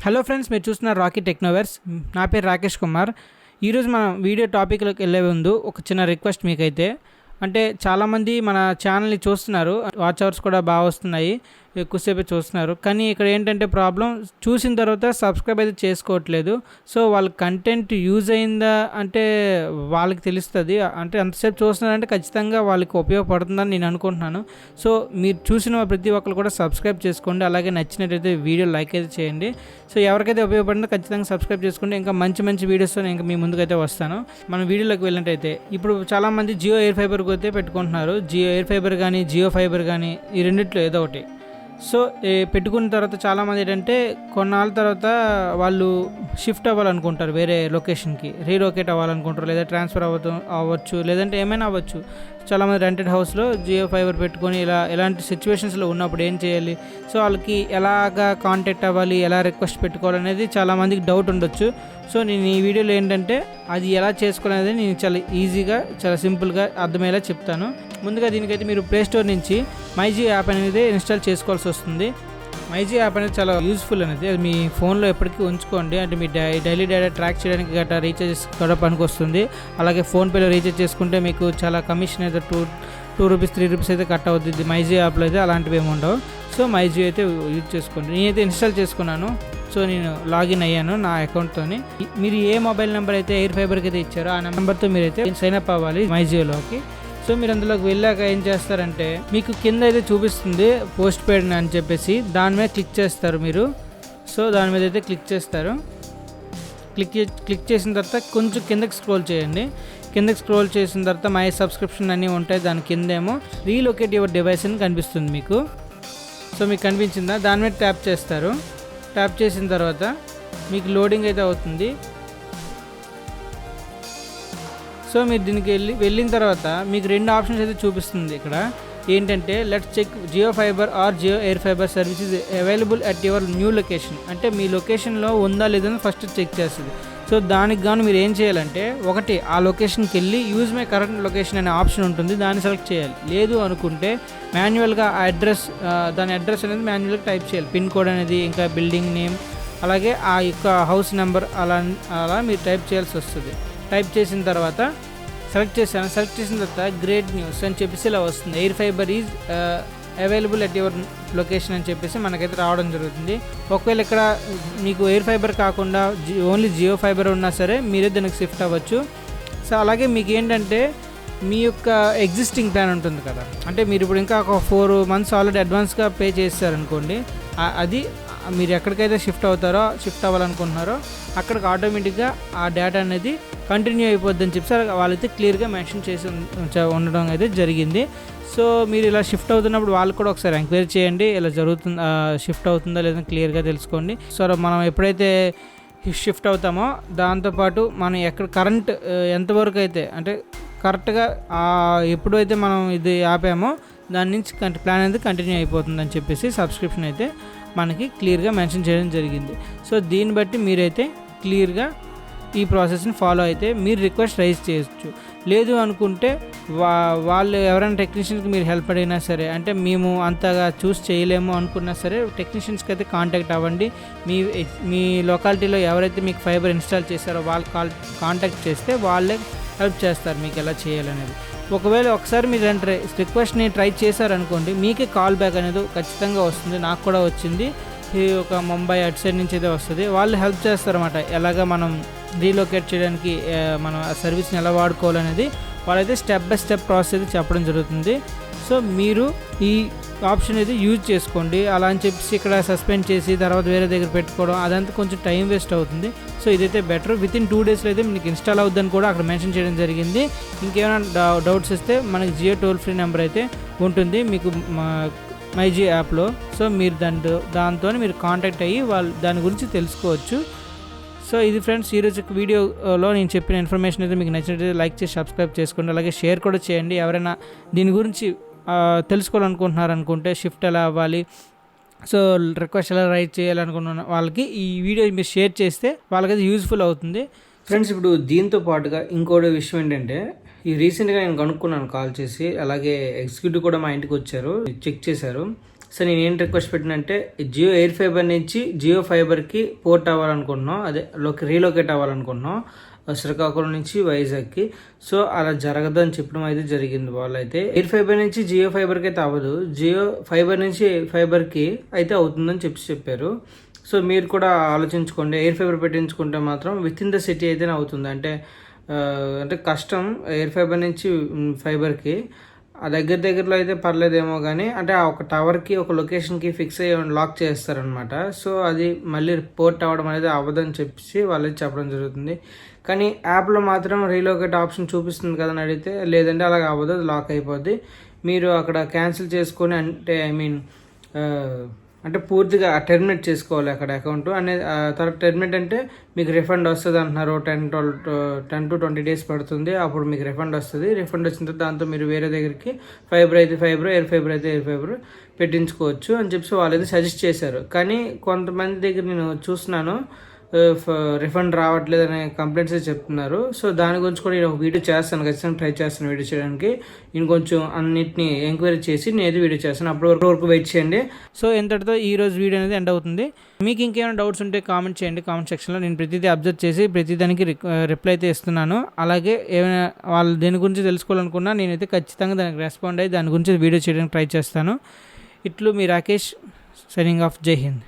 Hello friends, మీరు చూస్తున్న Rocky టెక్నోవర్స్. నా పేరు రాకేష్ కుమార్. ఈరోజు మనం వీడియో టాపిక్లోకి వెళ్ళే ముందు ఒక చిన్న రిక్వెస్ట్ మీకైతే. అంటే చాలామంది మన ఛానల్ని చూస్తున్నారు, వాచ్ అవర్స్ కూడా బాగా వస్తున్నాయి, ఎక్కువసేపు చూస్తున్నారు. కానీ ఇక్కడ ఏంటంటే ప్రాబ్లం, చూసిన తర్వాత సబ్స్క్రైబ్ అయితే చేసుకోవట్లేదు. సో వాళ్ళ కంటెంట్ యూజ్ అయిందా అంటే వాళ్ళకి తెలుస్తుంది. అంటే ఎంతసేపు చూస్తున్నారంటే ఖచ్చితంగా వాళ్ళకి ఉపయోగపడుతుందని నేను అనుకుంటున్నాను. సో మీరు చూసిన ప్రతి ఒక్కరు కూడా సబ్స్క్రైబ్ చేసుకోండి. అలాగే నచ్చినట్టయితే వీడియో లైక్ అయితే చేయండి. సో ఎవరికైతే ఉపయోగపడిందో ఖచ్చితంగా సబ్స్క్రైబ్ చేసుకోండి. ఇంకా మంచి మంచి వీడియోస్తో ఇంకా మీ ముందుకైతే వస్తాను. మనం వీడియోలోకి వెళ్ళినట్టయితే ఇప్పుడు చాలామంది జియో ఎయిర్ ఫైబర్ అయితే పెట్టుకుంటున్నారు. జియో ఎయిర్ ఫైబర్ కానీ జియో ఫైబర్ కానీ ఈ రెండిట్లో ఏదో ఒకటి. సో పెట్టుకున్న తర్వాత చాలామంది ఏంటంటే కొన్నాళ్ళ తర్వాత వాళ్ళు షిఫ్ట్ అవ్వాలనుకుంటారు, వేరే లొకేషన్కి రీలొకేట్ అవ్వాలనుకుంటారు, లేదా ట్రాన్స్ఫర్ అవ్వచ్చు, లేదంటే ఏమైనా అవ్వచ్చు. చాలామంది రెంటెడ్ హౌస్లో జియో ఫైబర్ పెట్టుకొని ఎలాంటి సిచ్యువేషన్స్లో ఉన్నప్పుడు ఏం చేయాలి, సో వాళ్ళకి ఎలాగా కాంటాక్ట్ అవ్వాలి, ఎలా రిక్వెస్ట్ పెట్టుకోవాలనేది చాలామందికి డౌట్ ఉండొచ్చు. సో నేను ఈ వీడియోలో ఏంటంటే అది ఎలా చేసుకోవాలనేది నేను చాలా ఈజీగా, చాలా సింపుల్గా అర్థమయ్యేలా చెప్తాను. ముందుగా దీనికైతే మీరు ప్లేస్టోర్ నుంచి మైజియో యాప్ అనేది ఇన్స్టాల్ చేసుకోవాల్సి వస్తుంది. మైజియో యాప్ అనేది చాలా యూజ్ఫుల్ అనేది, అది మీ ఫోన్లో ఎప్పటికీ ఉంచుకోండి. అంటే మీ డైలీ డేటా ట్రాక్ చేయడానికి గట్రా రీఛార్జెస్ కూడా పనికి వస్తుంది. అలాగే ఫోన్పేలో రీఛార్జ్ చేసుకుంటే మీకు చాలా కమిషన్ అయితే టూ రూపీస్ 3 రూపీస్ అయితే కట్ అవుతుంది. మైజియో యాప్లో అయితే అలాంటివి ఏమి ఉండవు. సో మైజియో అయితే యూజ్ చేసుకోండి. నేనైతే ఇన్స్టాల్ చేసుకున్నాను. సో నేను లాగిన్ అయ్యాను నా అకౌంట్తో. మీరు ఏ మొబైల్ నెంబర్ అయితే ఎయిర్ ఫైబర్కి అయితే ఇచ్చారో ఆ నెంబర్తో మీరైతే సైన్అప్ అవ్వాలి మైజియోలోకి. సో మీరు అందులోకి వెళ్ళాక ఏం చేస్తారంటే మీకు కింద అయితే చూపిస్తుంది పోస్ట్ పెయిడ్ అని చెప్పేసి, దాని మీద క్లిక్ చేస్తారు మీరు. సో దాని మీద అయితే క్లిక్ చేస్తారు. క్లిక్ చేసిన తర్వాత కొంచెం కిందకి స్క్రోల్ చేయండి. కిందకి స్క్రోల్ చేసిన తర్వాత మై సబ్స్క్రిప్షన్ అన్నీ ఉంటాయి. దాని కిందేమో రీలొకేట్ యువర్ డివైస్ అని కనిపిస్తుంది మీకు. సో మీకు కనిపించిందా, దాని మీద ట్యాప్ చేస్తారు. ట్యాప్ చేసిన తర్వాత మీకు లోడింగ్ అయితే అవుతుంది. సో మీరు దీనికి వెళ్ళిన తర్వాత మీకు 2 ఆప్షన్స్ అయితే చూపిస్తుంది. ఇక్కడ ఏంటంటే let's check Jio fiber or Jio air fiber services available at your new location. అంటే మీ లొకేషన్లో ఉందా లేదని ఫస్ట్ చెక్ చేస్తుంది. సో దానికి గాను మీరు ఏం చేయాలంటే, ఒకటి ఆ లొకేషన్కి వెళ్ళి యూజ్ మై కరెంట్ లొకేషన్ అనే ఆప్షన్ ఉంటుంది, దాన్ని సెలెక్ట్ చేయాలి. లేదు అనుకుంటే మాన్యువల్గా ఆ అడ్రస్, దాని అడ్రస్ అనేది మాన్యువల్గా టైప్ చేయాలి. పిన్ కోడ్ అనేది, ఇంకా బిల్డింగ్ నేమ్, అలాగే ఆ యొక్క హౌస్ నెంబర్ అలా మీరు టైప్ చేయాల్సి వస్తుంది. టైప్ చేసిన తర్వాత సెలెక్ట్ చేసిన తర్వాత గ్రేట్ న్యూస్ అని చెప్పేసి ఇలా వస్తుంది. Air fibre is available at your location అని చెప్పేసి మనకైతే రావడం జరుగుతుంది. ఒకవేళ ఇక్కడ మీకు ఎయిర్ ఫైబర్ కాకుండా ఓన్లీ జియో ఫైబర్ ఉన్నా సరే మీరే దానికి షిఫ్ట్ అవ్వచ్చు. సో అలాగే మీకు ఏంటంటే మీ యొక్క ఎగ్జిస్టింగ్ ప్లాన్ ఉంటుంది కదా, అంటే మీరు ఇప్పుడు ఇంకా ఒక 4 months ఆల్రెడీ అడ్వాన్స్గా పే చేస్తారనుకోండి, అది మీరు ఎక్కడికైతే షిఫ్ట్ అవ్వాలనుకుంటున్నారో అక్కడికి ఆటోమేటిక్గా ఆ డేటా అనేది కంటిన్యూ అయిపోద్దని చెప్పి వాళ్ళైతే క్లియర్గా మెన్షన్ చేసి ఉండడం అయితే జరిగింది. సో మీరు ఇలా షిఫ్ట్ అవుతున్నప్పుడు వాళ్ళు కూడా ఒకసారి ఎంక్వైరీ చేయండి, ఇలా జరుగుతుందా, షిఫ్ట్ అవుతుందా లేదా క్లియర్గా తెలుసుకోండి. సో మనం ఎప్పుడైతే షిఫ్ట్ అవుతామో దాంతోపాటు మనం ఎక్కడ కరెంట్ ఎంతవరకు అయితే, అంటే కరెక్ట్గా ఎప్పుడైతే మనం ఇది ఆపామో దాని నుంచి ప్లాన్ అనేది కంటిన్యూ అయిపోతుందని చెప్పేసి సబ్స్క్రిప్షన్ అయితే మనకి క్లియర్గా మెన్షన్ చేయడం జరిగింది. సో దీన్ని బట్టి మీరైతే క్లియర్గా ఈ ప్రాసెస్ని ఫాలో అయితే మీరు రిక్వెస్ట్ రైజ్ చేయొచ్చు. లేదు అనుకుంటే వాళ్ళు ఎవరైనా టెక్నీషియన్స్కి మీరు హెల్ప్ అడిగినా సరే, అంటే మేము అంతగా చూస్ చేయలేము అనుకున్నా సరే టెక్నీషియన్స్కి అయితే కాంటాక్ట్ అవ్వండి. మీ లొకాలిటీలో ఎవరైతే మీకు ఫైబర్ ఇన్స్టాల్ చేశారో వాళ్ళు కాంటాక్ట్ చేస్తే వాళ్ళే హెల్ప్ చేస్తారు మీకు ఎలా చేయాలనేది. ఒకవేళ ఒకసారి మీరు రిక్వెస్ట్ని ట్రై చేశారనుకోండి, మీకే కాల్ బ్యాక్ అనేది ఖచ్చితంగా వస్తుంది. నాకు కూడా వచ్చింది. ఒక ముంబై అటు సైడ్ నుంచి అయితే వస్తుంది. వాళ్ళు హెల్ప్ చేస్తారన్నమాట, ఎలాగ మనం రీలొకేట్ చేయడానికి మనం ఆ సర్వీస్ని ఎలా వాడుకోవాలనేది వాళ్ళైతే స్టెప్ బై స్టెప్ ప్రాసెస్ అయితే చెప్పడం జరుగుతుంది. సో మీరు ఈ ఆప్షన్ అయితే యూజ్ చేసుకోండి. అలా అని చెప్పేసి ఇక్కడ సస్పెండ్ చేసి తర్వాత వేరే దగ్గర పెట్టుకోవడం అదంతా కొంచెం టైం వేస్ట్ అవుతుంది. సో ఇదైతే బెటర్. వితిన్ 2 daysలో అయితే మీకు ఇన్స్టాల్ అవుద్దని కూడా అక్కడ మెన్షన్ చేయడం జరిగింది. ఇంకేమైనా డౌట్స్ వస్తే మనకి జియో టోల్ ఫ్రీ నెంబర్ అయితే ఉంటుంది మీకు మైజియో యాప్లో. సో మీరు దాంతో మీరు కాంటాక్ట్ అయ్యి దాని గురించి తెలుసుకోవచ్చు. సో ఇది ఫ్రెండ్స్ ఈరోజు వీడియోలో నేను చెప్పిన ఇన్ఫర్మేషన్ అయితే మీకు నచ్చినట్లయితే లైక్ చేసి సబ్స్క్రైబ్ చేసుకోండి. అలాగే షేర్ కూడా చేయండి. ఎవరైనా దీని గురించి తెలుసుకోవాలనుకుంటున్నారనుకుంటే, షిఫ్ట్ ఎలా అవ్వాలి, సో రిక్వెస్ట్ ఎలా రైట్ చేయాలనుకున్న వాళ్ళకి ఈ వీడియో మీరు షేర్ చేస్తే వాళ్ళకైతే యూజ్ఫుల్ అవుతుంది. ఫ్రెండ్స్ ఇప్పుడు దీంతో పాటుగా ఇంకోటి విషయం ఏంటంటే, రీసెంట్గా నేను కనుక్కున్నాను కాల్ చేసి, అలాగే ఎగ్జిక్యూటివ్ కూడా మా ఇంటికి వచ్చారు, చెక్ చేశారు. సో నేను ఏం రిక్వెస్ట్ పెట్టినంటే జియో ఎయిర్ ఫైబర్ నుంచి జియో ఫైబర్కి పోర్ట్ అవ్వాలనుకుంటున్నాం, అదే రీలొకేట్ అవ్వాలనుకుంటున్నాం శ్రీకాకుళం నుంచి వైజాగ్కి. సో అలా జరగదని చెప్పడం అయితే జరిగింది. వాళ్ళైతే ఎయిర్ ఫైబర్ నుంచి జియో ఫైబర్కి అయితే అవ్వదు, జియో ఫైబర్ నుంచి ఫైబర్కి అయితే అవుతుందని చెప్పారు. సో మీరు కూడా ఆలోచించుకోండి, ఎయిర్ ఫైబర్ పెట్టించుకుంటే మాత్రం విత్ ఇన్ ద సిటీ అయితేనే అవుతుంది. అంటే కష్టం ఎయిర్ ఫైబర్ నుంచి ఫైబర్కి, ఆ దగ్గరలో అయితే పర్లేదేమో కానీ అంటే ఆ ఒక టవర్కి ఒక లొకేషన్కి ఫిక్స్ అయ్యి లాక్ చేస్తారనమాట. సో అది మళ్ళీ పోర్ట్ అవ్వడం అనేది అవ్వదని చెప్పి వాళ్ళకి చెప్పడం జరుగుతుంది. కానీ యాప్లో మాత్రం రీలోకేట్ ఆప్షన్ చూపిస్తుంది కదని అడిగితే లేదంటే అలాగ అవ్వదు, అది లాక్ అయిపోద్ది. మీరు అక్కడ క్యాన్సిల్ చేసుకొని అంటే పూర్తిగా టెర్మినేట్ చేసుకోవాలి అక్కడ అకౌంట్ అనేది. తర్వాత టెర్మినేట్ అంటే మీకు రిఫండ్ వస్తుంది అంటున్నారు, 10 to 20 days పడుతుంది, అప్పుడు మీకు రిఫండ్ వస్తుంది. రిఫండ్ వచ్చిన తర్వాత దాంతో మీరు వేరే దగ్గరికి ఫైబర్ అయితే ఫైబర్, ఎయిర్ ఫైబర్ అయితే ఎయిర్ ఫైబర్ పెట్టించుకోవచ్చు అని చెప్పి వాళ్ళైతే సజెస్ట్ చేశారు. కానీ కొంతమంది దగ్గర నేను చూస్తున్నాను రిఫండ్ రావట్లేదు అనే కంప్లైంట్స్ చెప్తున్నారు. సో దాని గురించి కూడా నేను ఒక వీడియో చేస్తాను, ఖచ్చితంగా ట్రై చేస్తాను వీడియో చేయడానికి. నేను కొంచెం అన్నిటిని ఎంక్వైరీ చేసి నేను వీడియో చేస్తాను, అప్పటి వరకు వెయిట్ చేయండి. సో ఎంతటితో ఈ రోజు వీడియో అనేది ఎండ్ అవుతుంది. మీకు ఇంకేమైనా డౌట్స్ ఉంటే కామెంట్ చేయండి కామెంట్ సెక్షన్లో. నేను ప్రతిదీ అబ్జర్వ్ చేసి ప్రతిదానికి రిప్లై అయితే ఇస్తున్నాను. అలాగే ఏమైనా వాళ్ళు దేని గురించి తెలుసుకోవాలనుకున్నా నేనైతే ఖచ్చితంగా దానికి రెస్పాండ్ అయ్యి దాని గురించి వీడియో చేయడానికి ట్రై చేస్తాను. ఇట్లు మీ రాకేష్, సైనింగ్ ఆఫ్. జై హింద్.